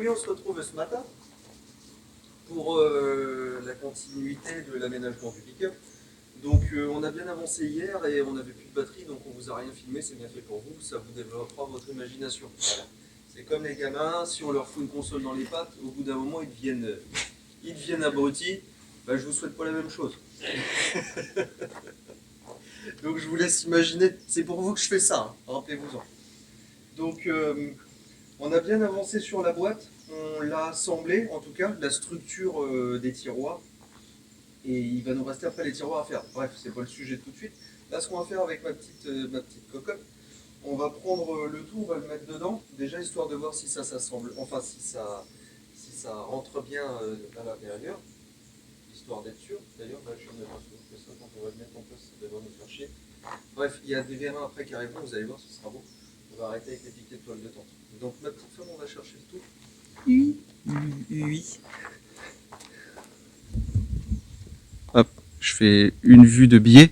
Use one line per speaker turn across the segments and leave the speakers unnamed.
voulez, on se retrouve ce matin pour la continuité de l'aménagement du pick-up. Donc on a bien avancé hier et on n'avait plus de batterie, donc on vous a rien filmé, c'est bien fait pour vous, ça vous développera votre imagination. C'est comme les gamins, si on leur fout une console dans les pattes, au bout d'un moment ils deviennent abrutis. Ben, je vous souhaite pas la même chose. Donc je vous laisse imaginer, c'est pour vous que je fais ça, hein, rappelez-vous-en. Donc on a bien avancé sur la boîte, on l'a assemblée, en tout cas, la structure des tiroirs. Et il va nous rester après les tiroirs à faire. Bref, c'est pas le sujet tout de suite. Là, ce qu'on va faire avec ma petite cocotte, on va prendre le tout, on va le mettre dedans, déjà histoire de voir si ça s'assemble, enfin si ça rentre bien à l'intérieur, histoire d'être sûr. D'ailleurs, là, je ne pas sûr que ça, quand on va le mettre en place, ça devrait nous faire chier. Bref, il y a des vérins après qui arriveront, vous allez voir, ce sera beau. On va arrêter avec les piquets de toile de tente. Donc, ma petite femme, on va chercher le tout.
Oui. Oui.
Hop, je fais une vue de biais.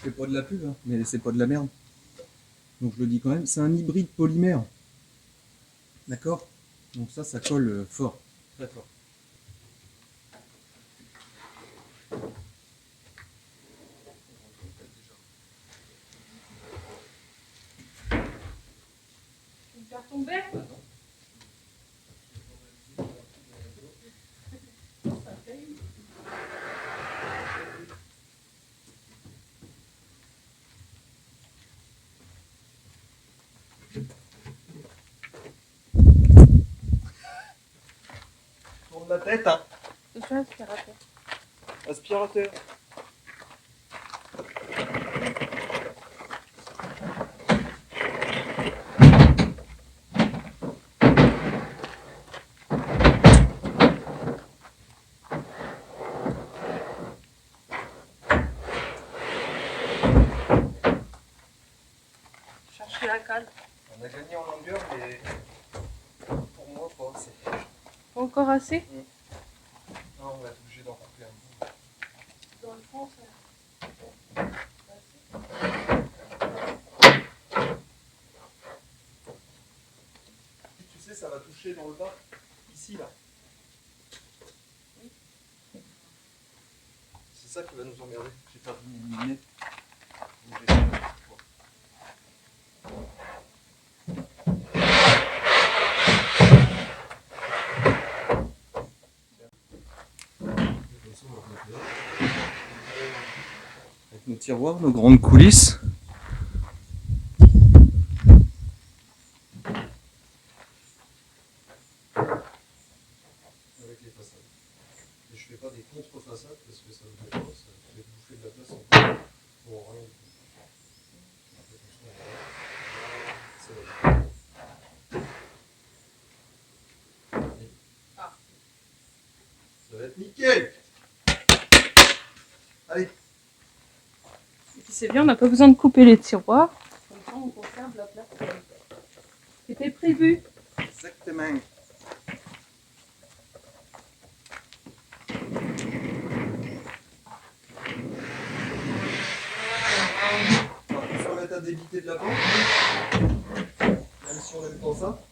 Je fais pas de la pub, hein, mais c'est pas de la merde. Donc je le dis quand même, c'est un hybride polymère. D'accord? Donc ça colle fort, très fort.
Tu veux me faire tomber?
Tourne la tête, hein.
Je suis aspirateur.
Aspirateur.
Chercher la cale.
On a gagné en longueur, mais pour moi, pas assez.
Pas encore assez?
Non, on va être obligé d'en couper un bout.
Dans le fond, ça.
Tu sais, ça va toucher dans le bas, ici, là. C'est ça qui va nous emmerder.
J'ai perdu mes lunettes. Avec nos tiroir, nos grandes coulisses.
Avec les façades. Et je fais pas des contre-façades parce que ça me fait peur, ça fait bouffer de la place encore. Pour rien du tout. C'est bon.
Ah.
Ça va être nickel. Allez.
Et puis c'est bien, on n'a pas besoin de couper les tiroirs. Comme ça, on conserve la place. C'était prévu.
Exactement.
On va se remettre à débiter de la pente. Même si on n'aime pas ça.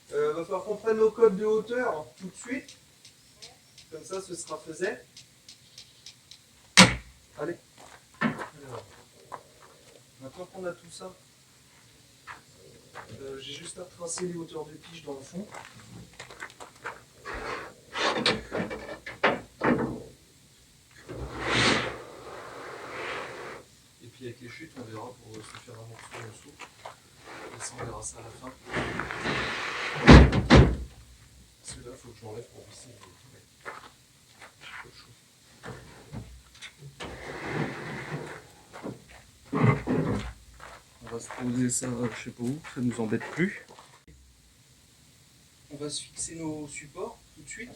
Va falloir qu'on prenne nos codes de hauteur tout de suite. Comme ça, ce sera faisait. Allez. Alors, maintenant qu'on a tout ça, j'ai juste à tracer les hauteurs de pige dans le fond. Et puis avec les chutes, on verra pour se faire un morceau en dessous. Et ça, on verra ça à la fin. Celui-là, il faut que je l'enlève pour visser. J'ai pas le choix.
On va se poser ça, je sais pas où, ça nous embête plus.
On va se fixer nos supports tout de suite.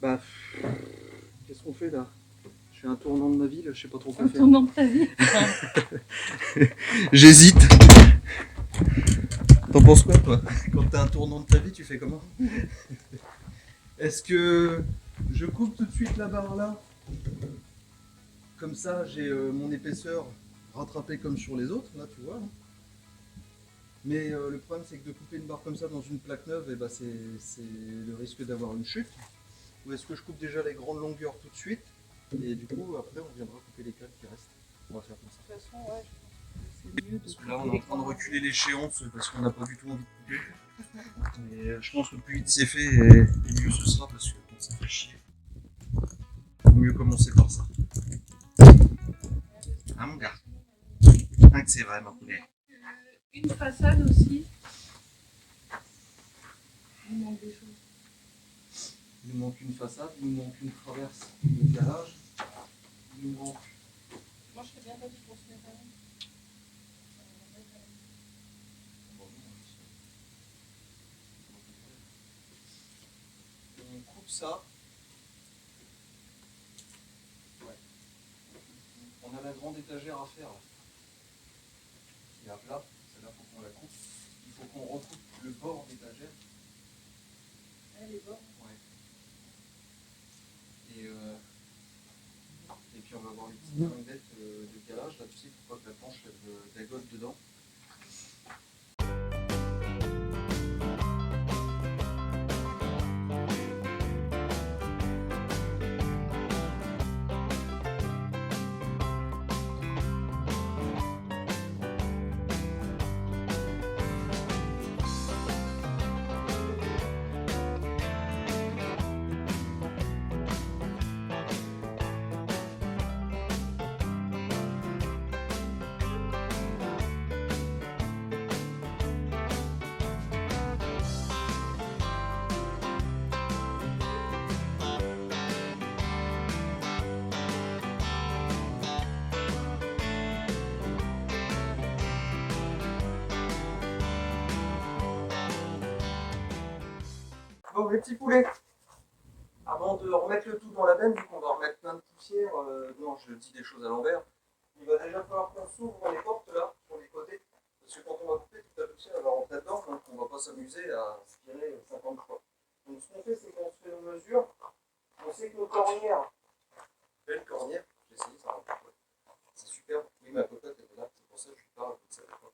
Bah, qu'est-ce qu'on fait là? Je fais un tournant de ma vie, là, je sais pas trop quoi
Un
faire.
tournant de ta vie.
J'hésite. T'en penses quoi, toi? Quand t'as un tournant de ta vie, tu fais comment? Est-ce que je coupe tout de suite la barre là? Comme ça, j'ai mon épaisseur rattrapée comme sur les autres, là, tu vois. Là. Mais le problème, c'est que de couper une barre comme ça dans une plaque neuve, eh ben, c'est le risque d'avoir une chute. Ou est-ce que je coupe déjà les grandes longueurs tout de suite? Et du coup, après, on viendra couper les câbles qui restent. On va faire comme ça.
De toute façon, ouais, je pense que c'est mieux de
Parce que là, on est en train de reculer l'échéance parce qu'on n'a pas du tout envie de couper. Mais je pense que plus vite c'est fait, et mieux ce sera parce que bon, ça fait chier. Vaut mieux commencer par ça. Ah mon gars. Ah que c'est vrai, ma poulet.
Une façade aussi. Il manque des choses.
Il nous manque une façade, il nous manque une traverse de garage. Il nous manque.
Moi, je serais bien d'avis pour se mettre à l'ombre.
On coupe ça. Ouais. On a la grande étagère à faire là. Qui est à plat, celle-là faut qu'on la coupe. Il faut qu'on recoupe le bord d'étagère.
Elle est bonne.
Ouais. Et puis on va avoir les petites tringlettes de calage là, tu sais, pour pas que la planche elle dagote dedans. Bon, mes petits poulets, avant de remettre le tout dans la benne, vu qu'on va remettre plein de poussière, non, je dis des choses à l'envers, il va déjà falloir qu'on s'ouvre les portes là, sur les côtés, parce que quand on va couper toute la poussière, elle va rentrer dedans, donc on va pas s'amuser à aspirer 50 fois. Donc ce qu'on fait, c'est qu'on se fait une mesure, on sait que nos cornières, belle cornière, j'ai essayé, ça rentre pas. C'est super, oui, ma cocotte elle est là, c'est pour ça que je lui parle, vous ne savez pas.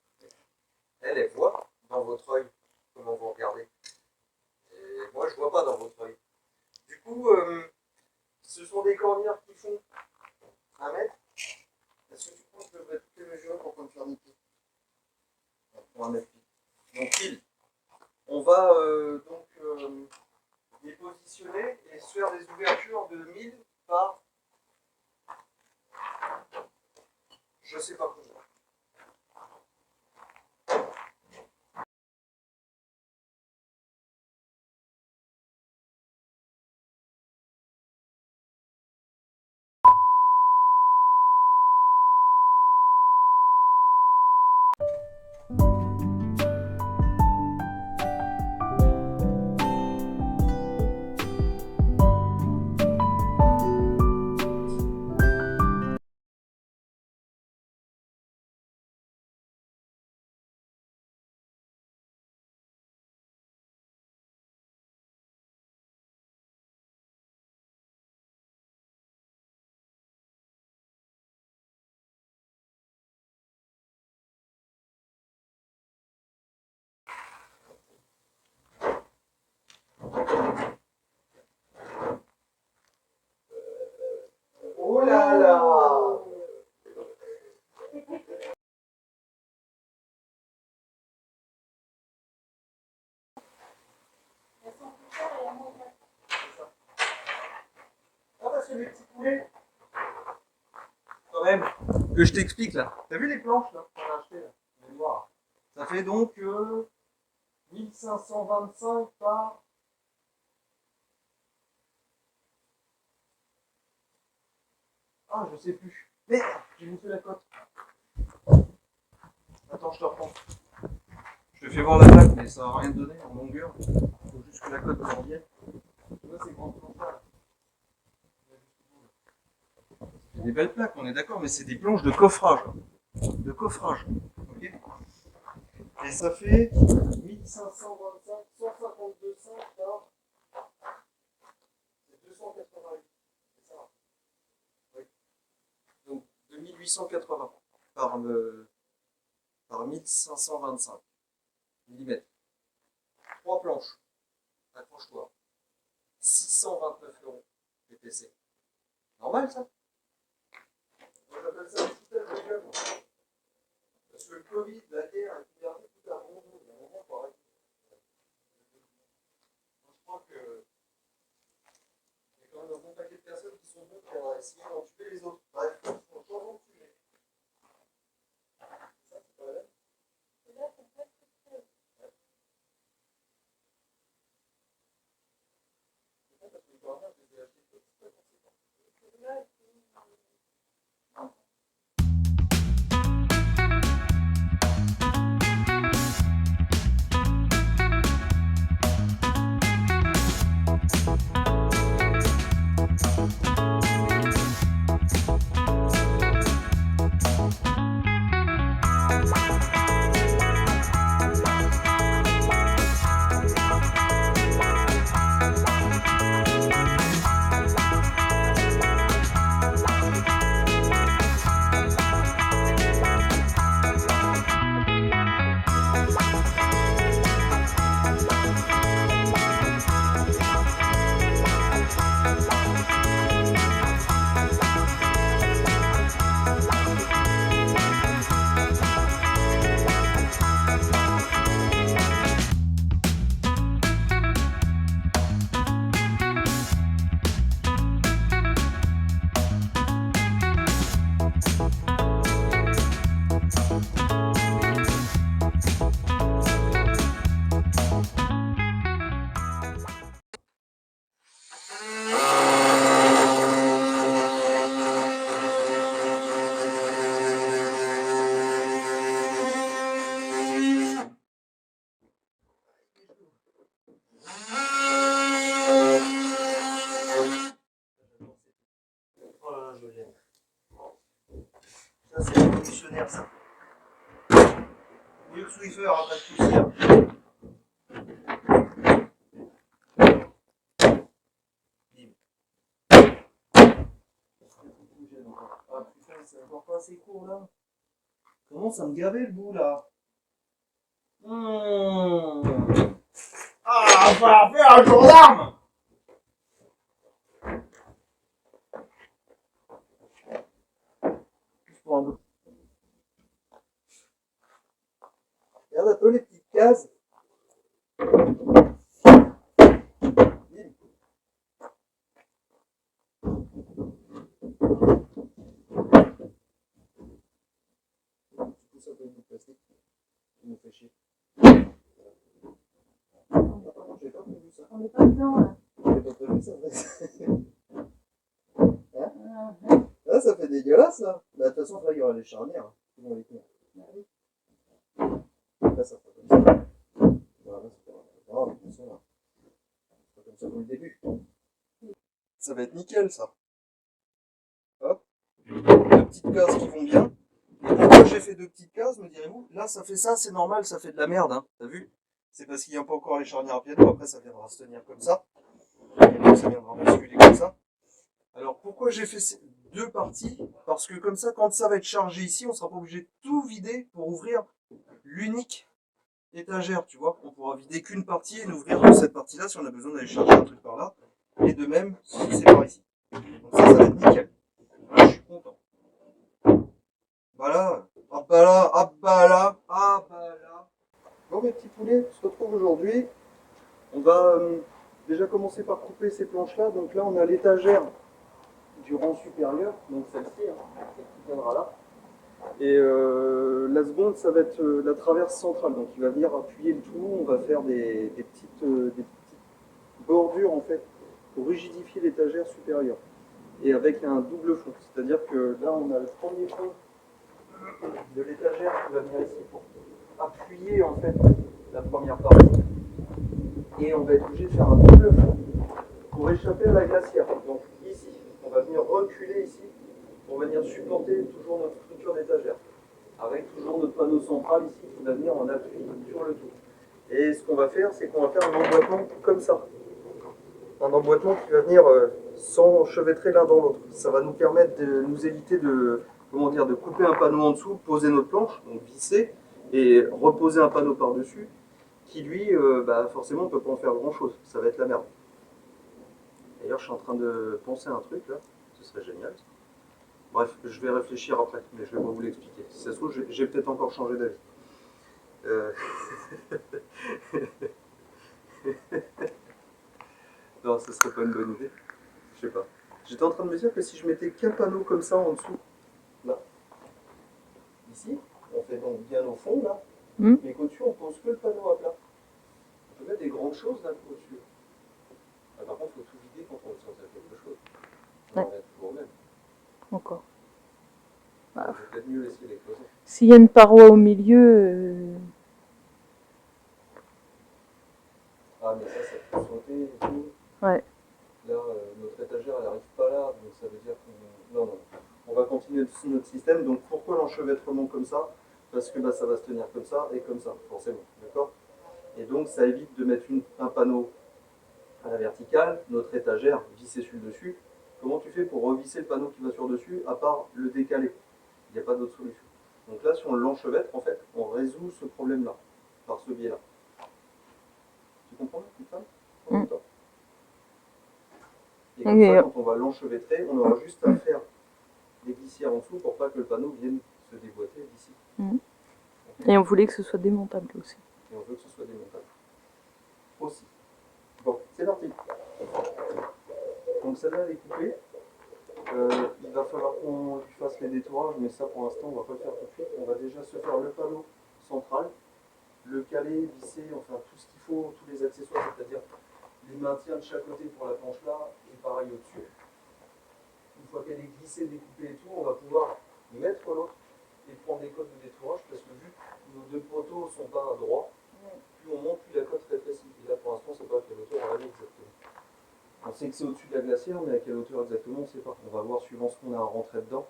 Elle voit dans votre œil comment vous regardez. Et moi, je vois pas dans votre œil. Du coup, ce sont des cornières qui font 1 mètre. Est-ce que tu penses que je devrais toutes les mesurer pour qu'on me faire des pieds? Pour 1 mètre pile. Donc pile. On va les positionner et se faire des ouvertures de 1000 par je sais pas combien. Oh là là! Ah, parce que les petits poulets, quand même, que je t'explique là. T'as vu les planches là qu'on a achetées là? Les noires. Ça fait donc 1525 par. Ah, je sais plus. Merde, j'ai bouffé la cote. Attends, je te reprends. Je te fais voir la plaque, mais ça va rien donner en longueur. Il faut juste que la cote me revienne. Tu vois ces grandes planches là. C'est des belles plaques, on est d'accord, mais c'est des planches de coffrage. De coffrage. Ok. Et ça fait 1525, 152,5 par. C'est 288. C'est ça. Oui. Donc 2880 par 1525 mm. 3 planches. Accroche-toi. 629 € PPC. Normal ça? Moi j'appelle ça le foutage de gueule. Parce que le Covid, la guerre, la liberté, tout a bon dos. Il y a un moment pour arrêter. Moi je crois que il y a quand même un bon paquet de personnes qui sont bonnes pour essayer d'en tuer les autres. Bref, on change de sujet. Ça, c'est pas vrai? Parce que les cornières, je les ai achetées toutes, c'est pas conséquent. Swiffer après de poussière. Ah putain, c'est encore pas assez court là. Commence à me gaver le bout là. Ah, va faire un gendarme. Regarde un peu les petites cases. Ça peut être du plastique. Il me fait chier. J'ai pas prévu ça.
On n'est pas dedans là.
J'ai pas prévu ça. Ah, ça fait dégueulasse là. Bah, de toute façon, après, il y aura les charnières. Ils vont les tenir. Là, ça fera comme ça. Voilà, c'est pas grave. De toute façon, là. C'est pas comme ça pour le début. Ça va être nickel ça. Hop. Deux petites cases qui vont bien. Et pourquoi j'ai fait deux petites cases, me direz-vous? Là, ça fait ça, c'est normal, ça fait de la merde, hein. T'as vu? C'est parce qu'il n'y a pas encore les charnières à piano. Après, ça viendra se tenir comme ça. Et donc, ça viendra basculer comme ça. Alors, pourquoi j'ai fait ces deux parties? Parce que comme ça, quand ça va être chargé ici, on ne sera pas obligé de tout vider pour ouvrir l'unique étagère, tu vois. On pourra vider qu'une partie et n'ouvrir que cette partie-là si on a besoin d'aller chercher un truc par là. Et de même, si c'est par ici. Donc ça va être nickel. Voilà, je suis content. Voilà. Ah bah là, ah bah là, ah bah là. Bon mes petits poulets, on se retrouve aujourd'hui. On va déjà commencer par couper ces planches-là. Donc là, on a l'étagère du rang supérieur, donc celle-ci, hein, celle qui viendra là. Et la seconde, ça va être la traverse centrale, donc il va venir appuyer le tout. On va faire des petites bordures en fait pour rigidifier l'étagère supérieure et avec un double fond, c'est-à-dire que là on a le premier fond de l'étagère qui va venir ici pour appuyer en fait la première partie et on va être obligé de faire un double fond pour échapper à la glacière. Donc ici, on va venir reculer ici pour venir supporter toujours notre structure d'étagère avec toujours notre panneau central ici qui va venir en appui sur le tout. Et ce qu'on va faire, c'est qu'on va faire un emboîtement comme ça. Un emboîtement qui va venir s'enchevêtrer l'un dans l'autre. Ça va nous permettre de nous éviter de, comment dire, de couper un panneau en dessous, poser notre planche, donc visser, et reposer un panneau par-dessus, qui lui, forcément, on ne peut pas en faire grand-chose. Ça va être la merde. D'ailleurs, je suis en train de penser à un truc, là. Ce serait génial. Bref, je vais réfléchir après, mais je vais pas vous l'expliquer. Si ça se trouve, j'ai peut-être encore changé d'avis. Non, ce serait pas une bonne idée. Je sais pas. J'étais en train de me dire que si je mettais qu'un panneau comme ça en dessous, là, ici, on fait donc bien au fond, là, mais qu'au-dessus, on pose que le panneau à plat. On peut mettre des grandes choses là au-dessus. Ah, par contre, il faut tout vider quand on veut sortir quelque chose. On va mettre toujours au même.
Encore.
Je vais peut-être mieux laisser les cloisons.
S'il y a une paroi au milieu.
Ah, mais ça peut sauter et tout.
Ouais.
Là, notre étagère, elle n'arrive pas là, donc ça veut dire qu'on... Non, non. On va continuer notre système. Donc, pourquoi l'enchevêtrement comme ça? Parce que ça va se tenir comme ça et comme ça, forcément. D'accord? Et donc, ça évite de mettre un panneau à la verticale, notre étagère vissée sur le dessus. Comment tu fais pour revisser le panneau qui va sur dessus, à part le décaler? Il n'y a pas d'autre solution. Donc là, si on l'enchevêtre, en fait, on résout ce problème-là, par ce biais-là. Tu comprends, petite femme? Et comme ça, quand on va l'enchevêtrer, on aura juste à faire des glissières en dessous pour pas que le panneau vienne se déboîter d'ici.
Et on voulait que ce soit démontable aussi.
Et on veut que ce soit démontable. Aussi. Bon, c'est parti. Donc celle-là, elle est coupée. Il va falloir qu'on lui fasse les détourages, mais ça pour l'instant, on va pas le faire tout de suite. On va déjà se faire le panneau central, le caler, visser, enfin tout ce qu'il faut, tous les accessoires, c'est-à-dire les maintiens de chaque côté pour la planche là, et pareil au-dessus. Une fois qu'elle est glissée, découpée et tout, on va pouvoir mettre l'autre et prendre des cotes de détourage, parce que vu que nos deux poteaux ne sont pas droits, plus on monte, plus la cote rétrécit. Et là pour l'instant, c'est pas à quelle hauteur on va aller exactement. On sait que c'est au-dessus de la glacière, mais à quelle hauteur exactement, on ne sait pas. On va voir suivant ce qu'on a à rentrer dedans,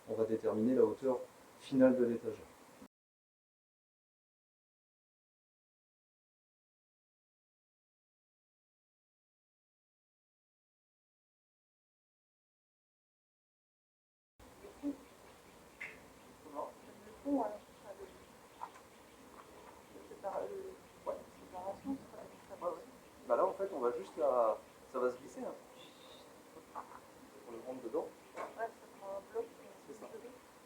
on va déterminer la hauteur finale de l'étagère.
on va juste la... Ça va se glisser. Hein. On le rentre dedans.
Ouais, ça prend un bloc.
C'est ça.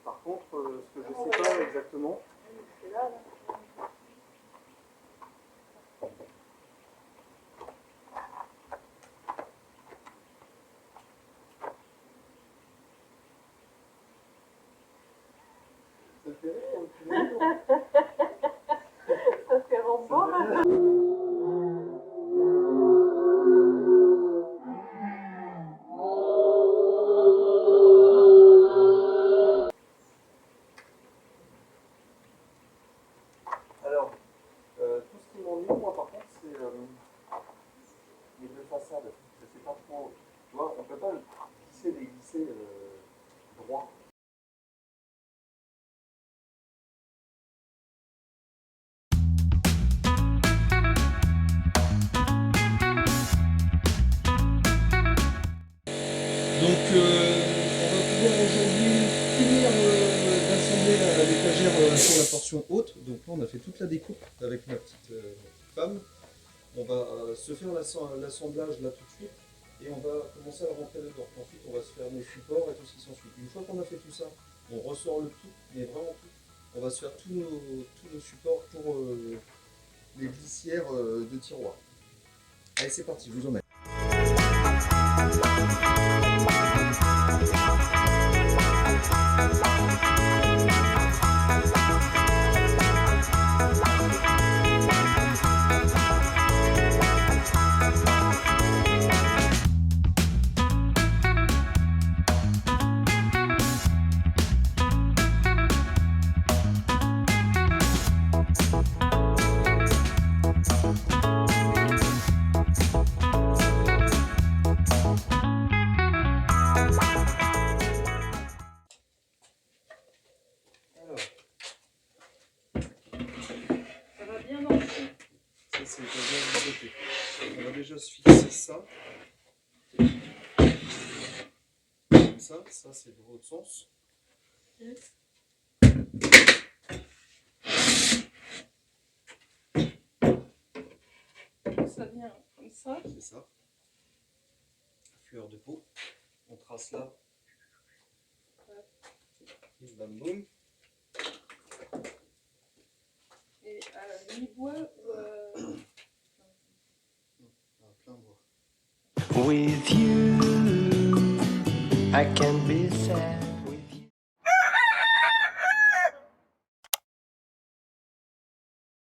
Par contre, ce que je ne sais pas exactement...
C'est là.
Ça te fait rire quand tu le dis,
Ça fait Rambo.
Alors, tout ce qui m'ennuie, moi, par contre, c'est les deux façades. Je sais pas trop. Tu vois, on peut pas les glisser droit. Donc, on va pouvoir aujourd'hui finir d'assembler l'étagère sur la portion haute. Donc là, on a fait toute la découpe avec ma petite femme. On va se faire l'assemblage là tout de suite et on va commencer à rentrer dedans. Ensuite, on va se faire nos supports et tout ce qui s'ensuit. Une fois qu'on a fait tout ça, on ressort le tout, mais vraiment tout. On va se faire tous nos supports pour les glissières de tiroirs. Allez, c'est parti, je vous emmène. C'est bien de côté. On va déjà se fixer ça. Comme ça c'est de l'autre sens.
Yes. Ça vient comme ça.
C'est ça. Fleur de peau. On trace là. Et bam boum.
Et mi-bois
Plein bois.
With you, I can be sad.